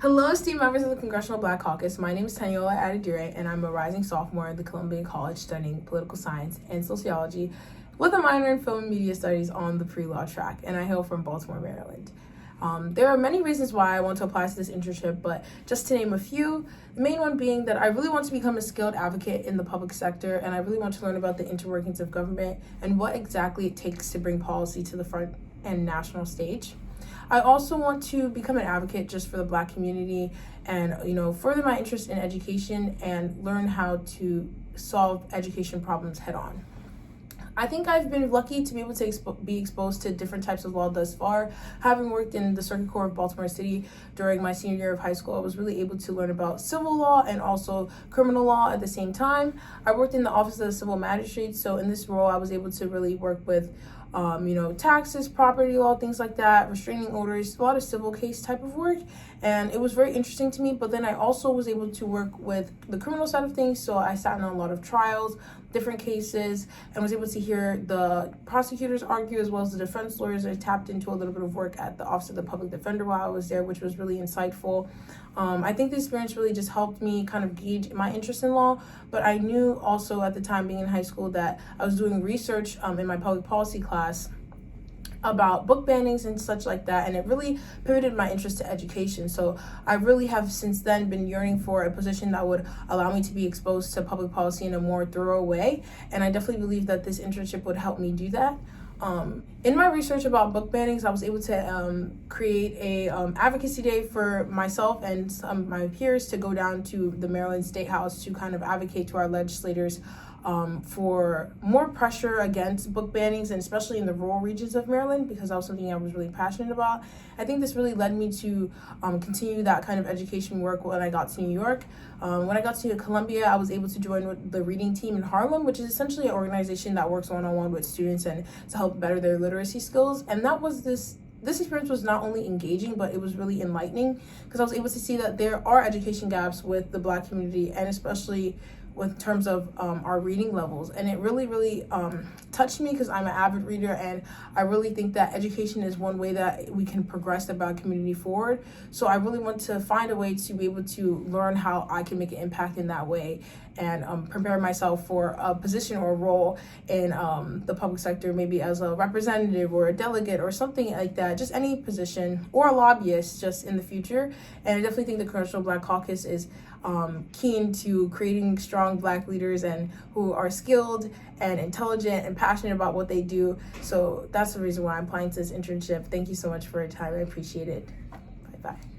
Hello, esteemed members of the Congressional Black Caucus. My name is Teniola Adedire, and I'm a rising sophomore at the Columbia College studying political science and sociology with a minor in film and media studies on the pre-law track, and I hail from Baltimore, Maryland. There are many reasons why I want to apply to this internship, but just to name a few, the main one being that I really want to become a skilled advocate in the public sector, and I really want to learn about the interworkings of government and what exactly it takes to bring policy to the front and national stage. I also want to become an advocate just for the Black community and, further my interest in education and learn how to solve education problems head on. I think I've been lucky to be able to be exposed to different types of law thus far. Having worked in the Circuit Court of Baltimore City during my senior year of high school, I was really able to learn about civil law and also criminal law at the same time. I worked in the Office of the Civil Magistrate, so in this role, I was able to really work with taxes, property law, things like that, restraining orders, a lot of civil case type of work. And it was very interesting to me, but then I also was able to work with the criminal side of things. So I sat in on a lot of trials, different cases, and was able to hear the prosecutors argue as well as the defense lawyers. I tapped into a little bit of work at the Office of the Public Defender while I was there, which was really insightful. I think the experience really just helped me kind of gauge my interest in law, but I knew also at the time being in high school that I was doing research in my public policy class about book bannings and such like that, and it really pivoted my interest to education. So I really have since then been yearning for a position that would allow me to be exposed to public policy in a more thorough way, and I definitely believe that this internship would help me do that. In my research about book bannings, I was able to create a advocacy day for myself and some of my peers to go down to the Maryland State House to kind of advocate to our legislators for more pressure against book bannings, and especially in the rural regions of Maryland, because that was something I was really passionate about. I think this really led me to continue that kind of education work when I got to New York. When I got to Columbia, I was able to join with the reading team in Harlem, which is essentially an organization that works one-on-one with students and to help better their literacy skills. And that was this experience was not only engaging, but it was really enlightening, because I was able to see that there are education gaps with the Black community, and especially with terms of our reading levels. And it really touched me, because I'm an avid reader, and I really think that education is one way that we can progress the Black community forward. So I really want to find a way to be able to learn how I can make an impact in that way, and prepare myself for a position or a role in the public sector, maybe as a representative or a delegate or something like that, just any position, or a lobbyist just in the future. And I definitely think the Congressional Black Caucus is keen to creating strong Black leaders and who are skilled and intelligent and passionate about what they do. So that's the reason why I'm applying to this internship. Thank you so much for your time. I appreciate it. Bye-bye.